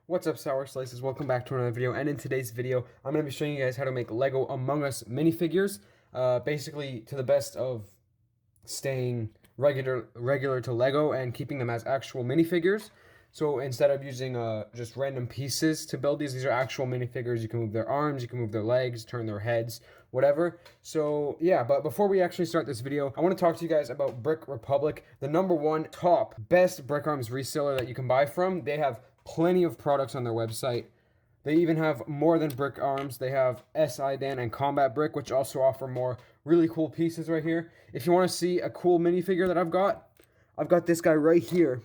What's up, SOURSLICEs? Welcome back to another video, and in today's video, I'm going to be showing you guys how to make Lego Among Us minifigures, basically to the best of staying regular to Lego and keeping them as actual minifigures. So instead of using just random pieces to build these are actual minifigures. You can move their arms, you can move their legs, turn their heads, whatever. So yeah, but before we actually start this video, I want to talk to you guys about Brick Republic, the #1 top best brick arms reseller that you can buy from. They have plenty of products on their website. They even have more than brick arms. They have SIDAN and Combat Brick, which also offer more really cool pieces right here. If you want to see a cool minifigure that I've got this guy right here.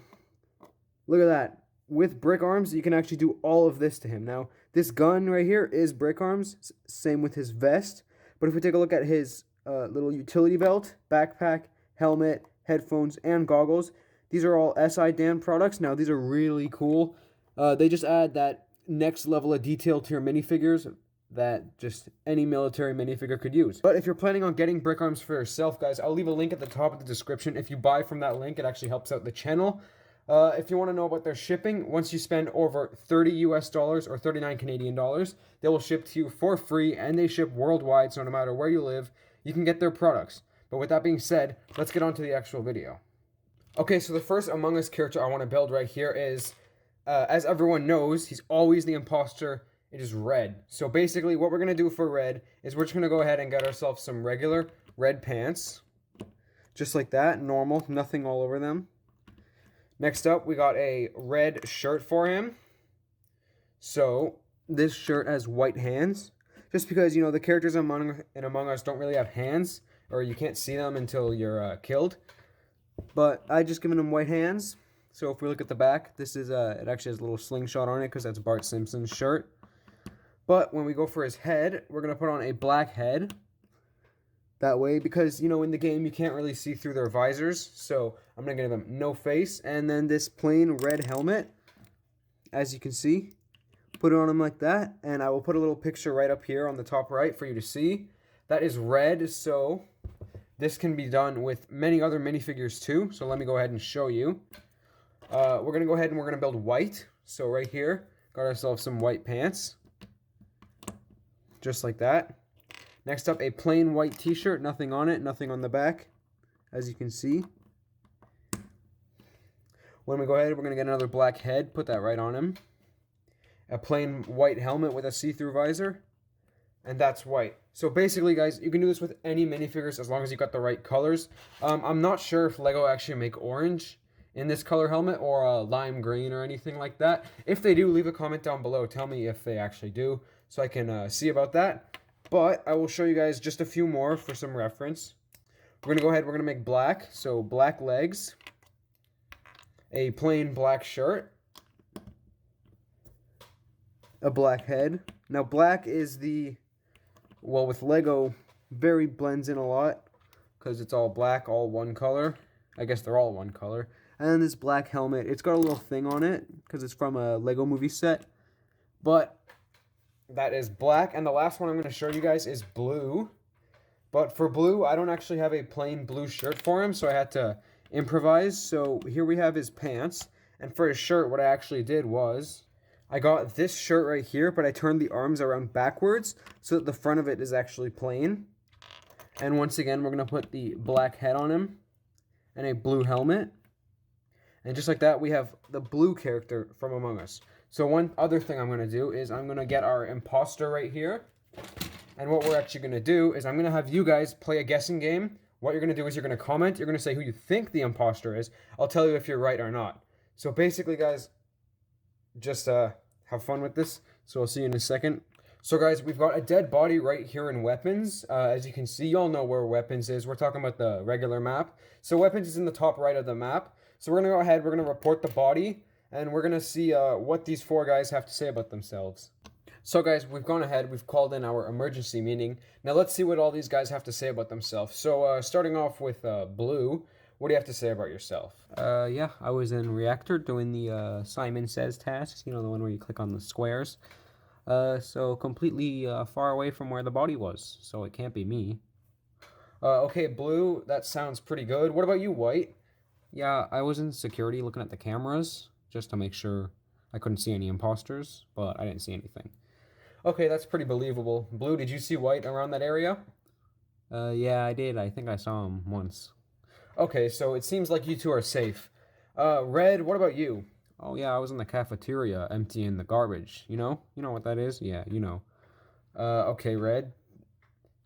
Look at that. With brick arms, you can actually do all of this to him. Now, this gun right here is brick arms. Same with his vest. But if we take a look at his little utility belt, backpack, helmet, headphones, and goggles, these are all SIDAN products. Now, these are really cool. They just add that next level of detail to your minifigures that just any military minifigure could use. But if you're planning on getting brick arms for yourself, guys, I'll leave a link at the top of the description. If you buy from that link, it actually helps out the channel. If you want to know about their shipping, once you spend over $30 US or 39 Canadian dollars, they will ship to you for free, and they ship worldwide, so no matter where you live, you can get their products. But with that being said, let's get on to the actual video. Okay, so the first Among Us character I want to build right here is, as everyone knows, he's always the imposter. It is Red. So basically what we're going to do for Red is we're just going to go ahead and get ourselves some regular red pants. Just like that, normal, nothing all over them. Next up, we got a red shirt for him. So this shirt has white hands. Just because, you know, the characters in Among Us don't really have hands, or you can't see them until you're killed. But I just given him white hands. So if we look at the back, this is it actually has a little slingshot on it because that's Bart Simpson's shirt. But when we go for his head, we're going to put on a black head. That way, because, you know, in the game, you can't really see through their visors. So I'm going to give them no face. And then this plain red helmet, as you can see, put it on him like that. And I will put a little picture right up here on the top right for you to see. That is red, so this can be done with many other minifigures too. So let me go ahead and show you. We're going to go ahead and we're going to build white. So right here, got ourselves some white pants. Just like that. Next up, a plain white t-shirt, nothing on it, nothing on the back, as you can see. When we go ahead, we're going to get another black head, put that right on him. A plain white helmet with a see-through visor, and that's white. So basically, guys, you can do this with any minifigures as long as you got the right colors. I'm not sure if Lego actually make orange in this color helmet or lime green or anything like that. If they do, leave a comment down below. Tell me if they actually do so I can see about that. But I will show you guys just a few more for some reference. We're going to go ahead, we're going to make black. So black legs, a plain black shirt, a black head. Now black is the, well, with Lego, very blends in a lot because it's all black, all one color. I guess they're all one color. And then this black helmet, it's got a little thing on it because it's from a Lego movie set. But that is black, and the last one I'm going to show you guys is blue. But for blue, I don't actually have a plain blue shirt for him, so I had to improvise. So here we have his pants, and for his shirt, what I actually did was I got this shirt right here, but I turned the arms around backwards so that the front of it is actually plain. And once again, we're going to put the black head on him and a blue helmet. And just like that, we have the blue character from Among Us. So one other thing I'm going to do is I'm going to get our imposter right here. And what we're actually going to do is I'm going to have you guys play a guessing game. What you're going to do is you're going to comment. You're going to say who you think the imposter is. I'll tell you if you're right or not. So basically, guys, just have fun with this. So I'll see you in a second. So guys, we've got a dead body right here in weapons. As you can see, you all know where weapons is. We're talking about the regular map. So weapons is in the top right of the map. So we're going to go ahead. We're going to report the body. And we're going to see what these four guys have to say about themselves. So guys, we've gone ahead. We've called in our emergency meeting. Now let's see what all these guys have to say about themselves. So starting off with Blue, what do you have to say about yourself? Yeah, I was in Reactor doing the Simon Says tasks. You know, the one where you click on the squares. So completely far away from where the body was. So it can't be me. Okay, Blue, that sounds pretty good. What about you, White? Yeah, I was in security looking at the cameras just to make sure I couldn't see any imposters, but I didn't see anything. Okay, that's pretty believable. Blue, did you see white around that area? Yeah, I did. I think I saw him once. Okay, so it seems like you two are safe. Red, what about you? Oh yeah, I was in the cafeteria emptying the garbage. You know? You know what that is? Yeah, you know. Okay, Red.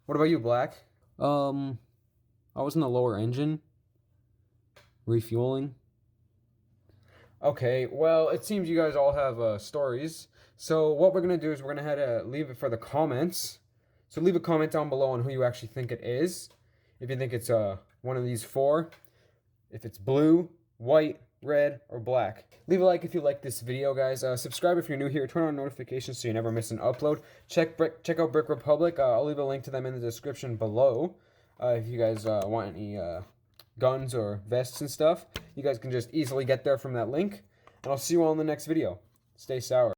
What about you, Black? I was in the lower engine, refueling. Okay, well, it seems you guys all have stories. So what we're gonna do is we're gonna have to leave it for the comments. So leave a comment down below on who you actually think it is. If you think it's one of these four, if it's blue, white, red, or black. Leave a like if you like this video, guys. Subscribe if you're new here. Turn on notifications so you never miss an upload. Check out Brick Republic. I'll leave a link to them in the description below. If you guys want any guns or vests and stuff, you guys can just easily get there from that link. And I'll see you all in the next video. Stay sour.